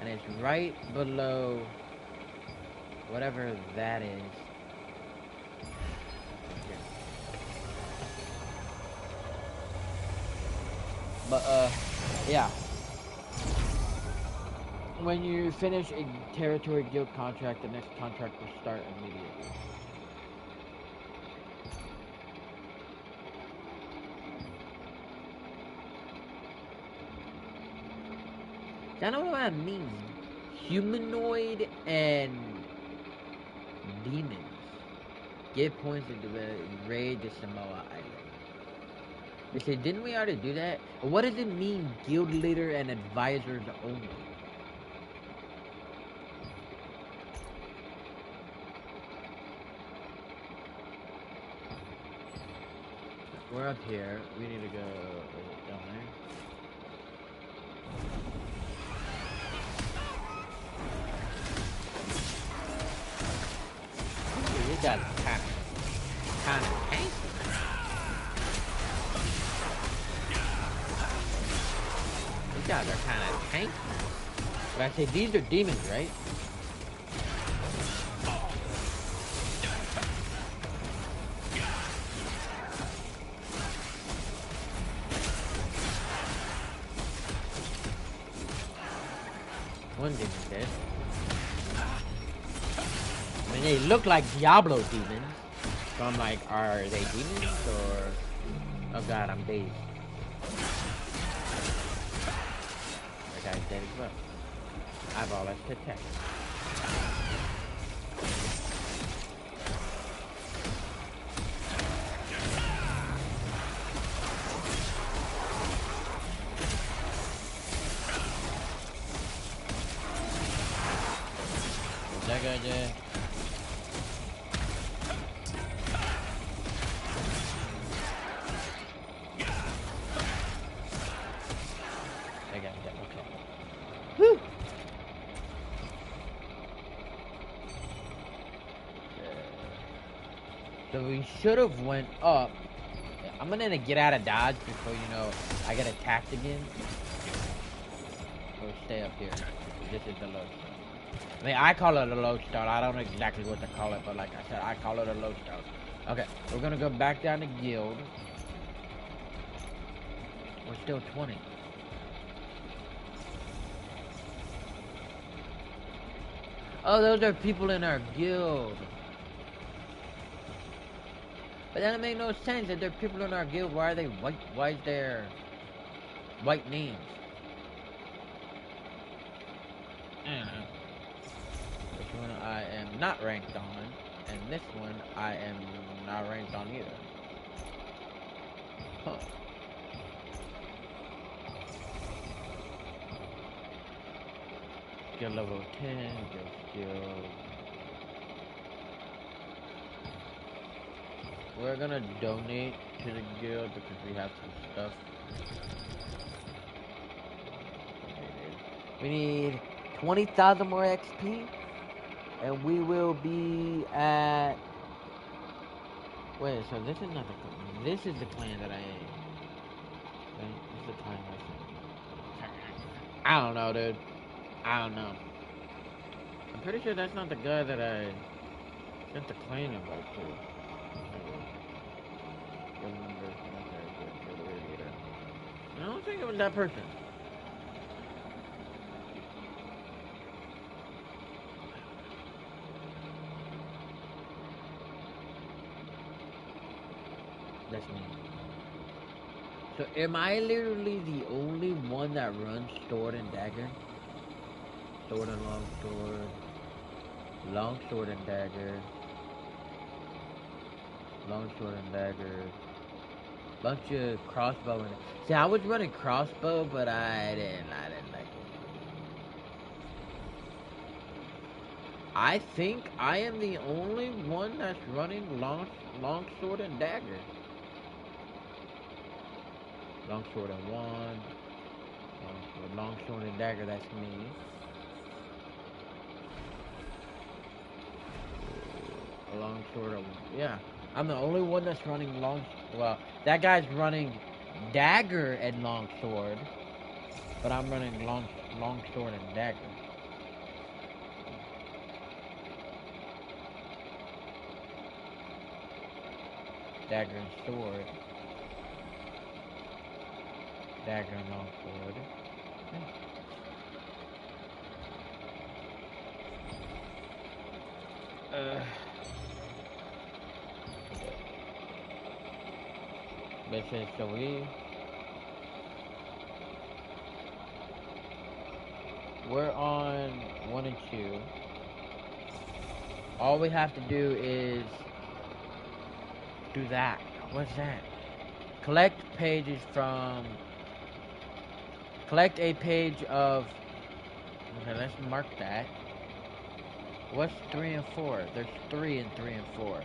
And it's right below whatever that is. But, yeah. When you finish a territory guild contract, the next contract will start immediately. I don't know what that means. Humanoid and demons. Give points to raid the Samoa Island. They said, didn't we already do that? What does it mean, guild leader and advisors only? We're up here. We need to go down there. Ooh, you got kind of tanky. These guys are kind of tanky. But I say these are demons, right? One demon dead. I mean, they look like Diablo demons. So I'm like, are they demons or... Oh god, I'm dazed. That guy's dead as well. Eyeball, let's protect. Jaga aja. Jaga aja, okay. Whew. So we should have went up. I'm gonna get out of dodge before, you know, I get attacked again. Or stay up here. This is the lodestone. I mean, I call it a lodestone. I don't know exactly what to call it, but like I said, I call it a lodestone. Okay, we're gonna go back down to guild. We're still 20. Oh, those are people in our guild. But that doesn't make no sense. If they're people in our guild, why are they white? Why is there white names. This one I am not ranked on, and this one I am not ranked on either. Huh. Skill level 10, get skill. We're gonna donate to the guild because we have some stuff. We need 20,000 more XP, and we will be at. Wait, so this is not the. This is the clan that I am. Right? This is the clan I don't know, dude. I don't know. I'm pretty sure that's not the guy that I sent the clan invite to. I don't think it was that person. That's me. So am I literally the only one that runs sword and dagger? Sword and long sword and dagger, long sword and dagger, bunch of crossbow and. See, I was running crossbow, but I didn't like it. I think I am the only one that's running long sword and dagger. Long sword and one, long sword and dagger. That's me. Long sword of, yeah. I'm the only one that's running long. Well, that guy's running dagger and long sword, but I'm running long sword and dagger. Dagger and sword. Dagger and long sword. This is so we're on 1 and 2. All we have to do is do that. What's that? Collect a page of. Okay, let's mark that. What's 3 and 4? There's 3 and 3 and 4.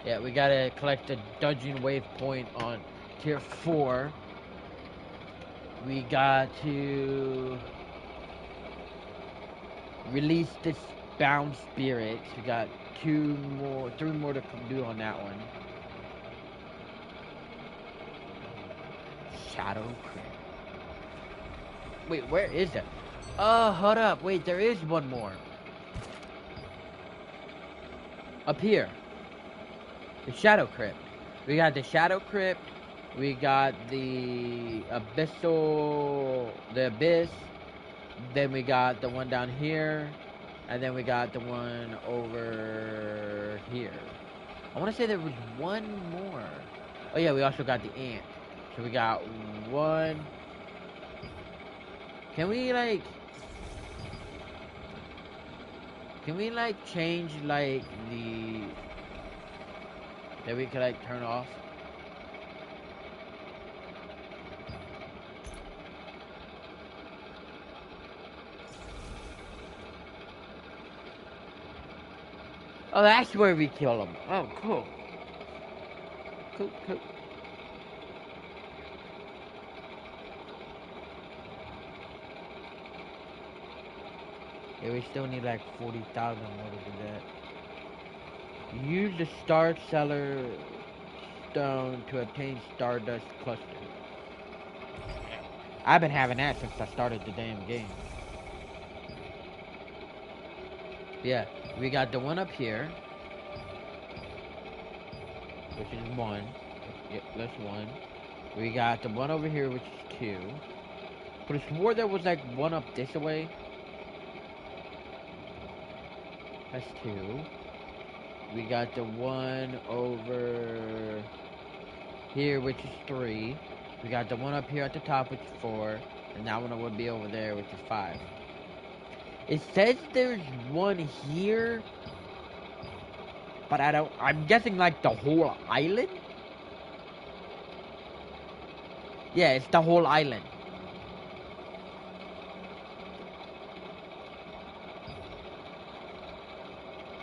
Yeah, we gotta collect a dungeon waypoint on tier 4. We got to release this bound spirits. We got 3 more to do on that one. Shadow Crypt. Wait, where is it? Oh, hold up. Wait, there is one more. Up here. The Shadow Crypt. We got the Shadow Crypt. We got the Abyss. Then we got the one down here. And then we got the one over here. I want to say there was one more. Oh yeah, we also got the ant. So we got one. Can we change like the that we could like turn off? Oh, that's where we kill them. Oh, cool. Cool. Yeah, we still need like 40,000 more to do that. Use the Star Cellar Stone to obtain Stardust Cluster. I've been having that since I started the damn game. Yeah, we got the one up here, which is 1. Yep, that's 1. We got the one over here, which is 2. But I swore there was like one up this way. That's 2. We got the one over here, which is 3. We got the one up here at the top, which is 4. And that one would be over there, which is 5. It says there's one here, but I'm guessing like the whole island? Yeah, it's the whole island.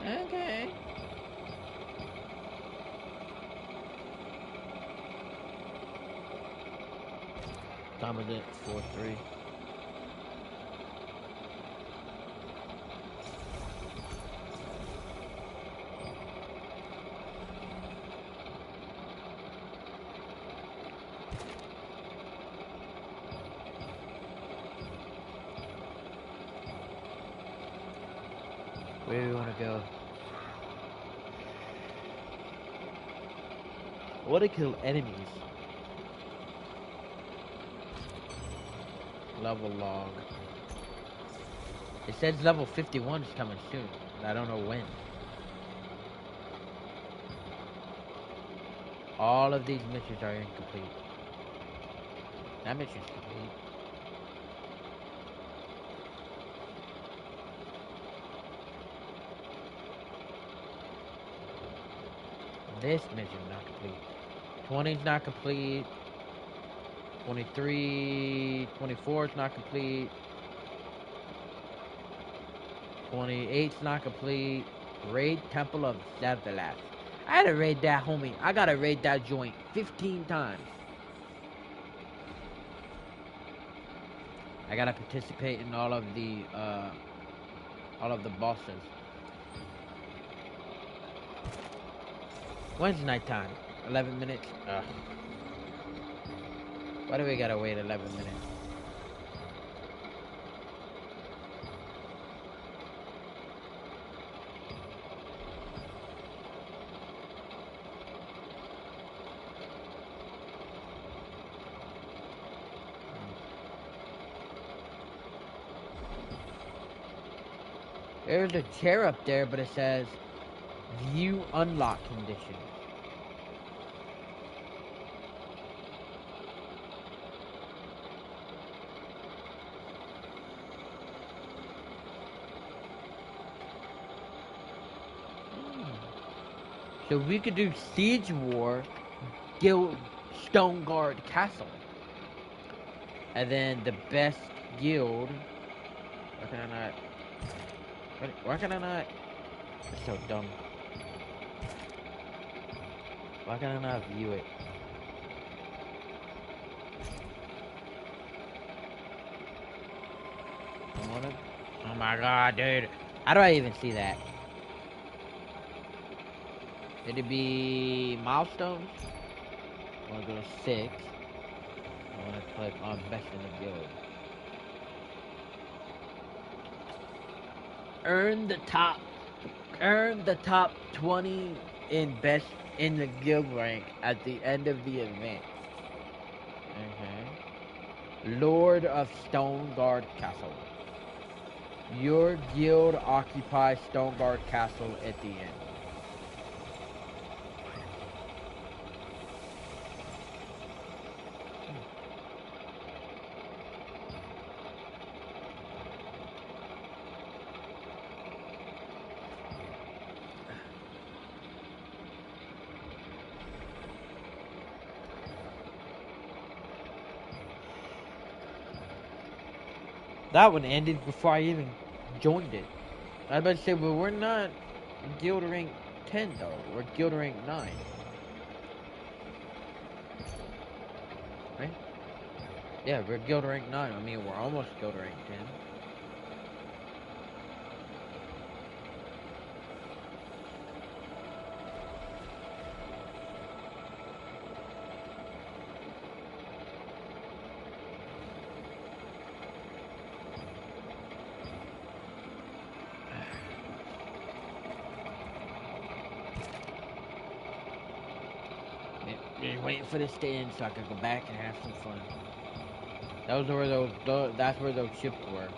Okay. Time is it? 4:03. Where do we want to go? I want to kill enemies. Level log. It says level 51 is coming soon, but I don't know when. All of these missions are incomplete. That mission's complete. This mission not complete. 20 is not complete. 23, 24 is not complete. 28 is not complete. Raid Temple of Zevalat. I had to raid that, homie. I gotta raid that joint 15 times. I gotta participate in all of the bosses. When's nighttime? 11 minutes? Ugh. Why do we gotta wait 11 minutes? There's a chair up there, but it says view unlock condition. So we could do Siege War, Guild Stoneguard Castle. And then the best guild. Why can I not? Why can I not? It's so dumb. Why can I not view it? Oh my god, dude. How do I even see that? It'd be milestones. I want to go to 6. I want to click on best in the guild. Earn the top 20 in best in the guild rank at the end of the event. Okay. Lord of Stoneguard Castle. Your guild occupies Stoneguard Castle at the end. That one ended before I even joined it. I was about to say, well, we're not guild rank 10 though. We're guild rank 9. Right? Yeah, we're guild rank 9. I mean, we're almost guild rank 10. Waiting for this to end so I can go back and have some fun. That's where those ships were.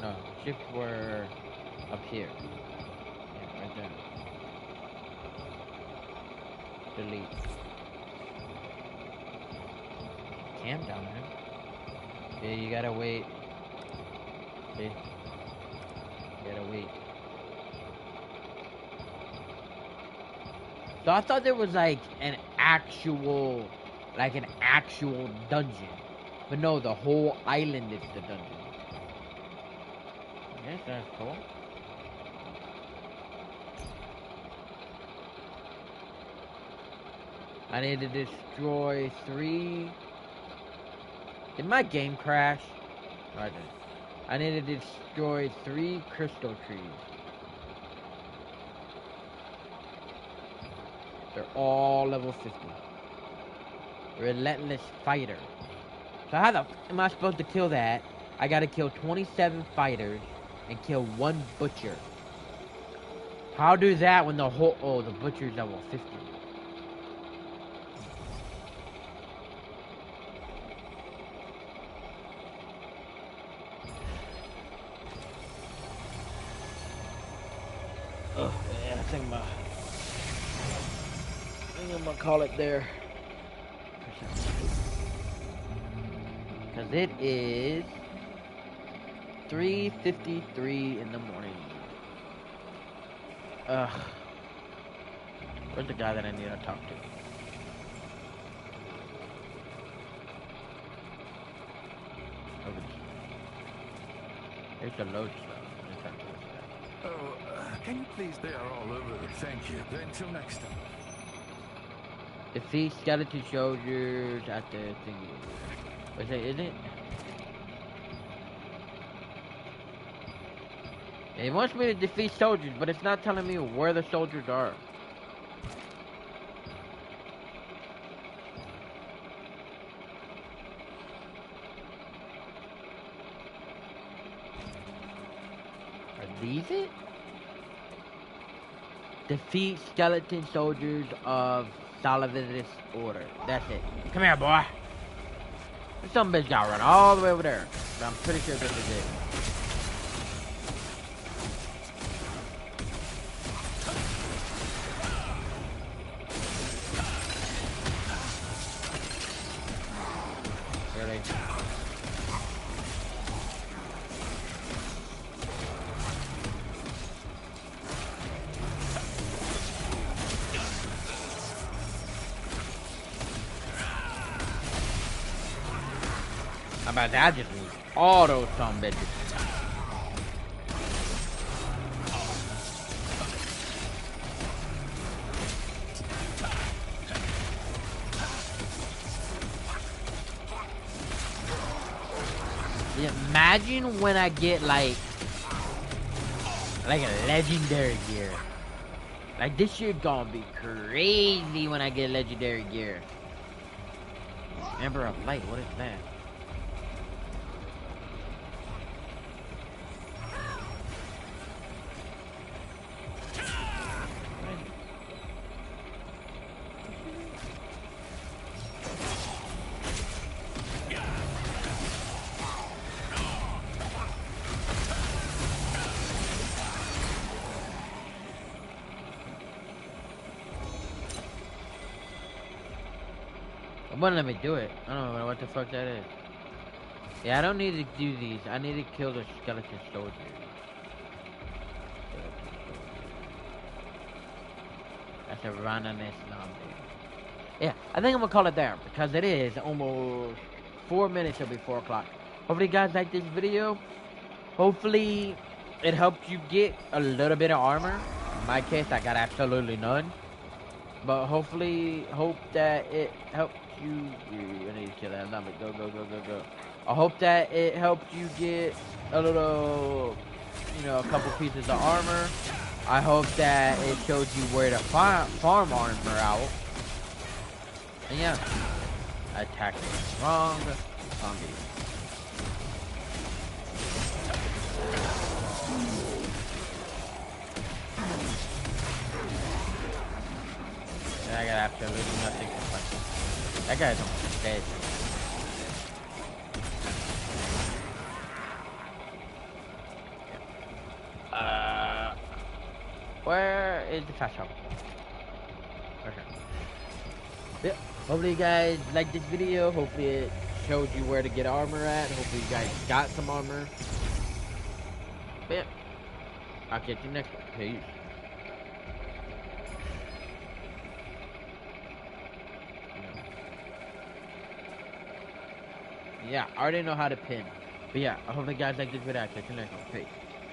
No, ships were up here. Yeah, right there. Delete. camp down there. Yeah, you gotta wait. See? You gotta wait. So I thought there was like an actual dungeon. But no, the whole island is the dungeon. Yes, that's cool. I need to destroy 3. Did my game crash? Oh, I did. I need to destroy 3 crystal trees. They're all level 50. Relentless fighter. So how the am I supposed to kill that? I gotta kill 27 fighters and kill 1 butcher. How do that when the whole the butcher's level 50? Oh yeah, I think I'm gonna call it there. Cause it is 3:53 in the morning. Where's the guy that I need to talk to? Over there. There's the load stuff. Oh, can you please? They are all over. Thank you. Until next time. Defeat skeleton soldiers at the thingy. What's it? Is it? It wants me to defeat soldiers, but it's not telling me where the soldiers are. Are these it? Defeat skeleton soldiers of Salavidus order. That's it. Come here, boy. Some bitch got run all the way over there. But I'm pretty sure this is it. Really? How about that? I just lose all those some bitches. Imagine when I get like a legendary gear. Like this shit gonna be crazy when I get legendary gear. Ember of Light, what is that? It wouldn't let me do it. I don't know what the fuck that is. Yeah, I don't need to do these. I need to kill the skeleton soldiers. That's a Rananus Nambi. Yeah, I think I'm gonna call it there because it is almost 4 minutes till 4 o'clock. Hopefully you guys like this video. Hopefully it helped you get a little bit of armor. In my case, I got absolutely none. But hopefully, hope that it helped you. I need to kill that number. Go, go, go, go, go. I hope that it helped you get a little, a couple pieces of armor. I hope that it showed you where to farm armor out. And yeah, attack strong zombies. I got absolutely nothing to fight. That guy's almost dead. Where is the fast travel? Okay. Yeah. Hopefully you guys like this video. Hopefully it showed you where to get armor at. Hopefully you guys got some armor. But yeah, I'll catch you next one. Peace. Yeah, I already know how to pin. But yeah, I hope you guys like this video. I'll catch you next one. Peace.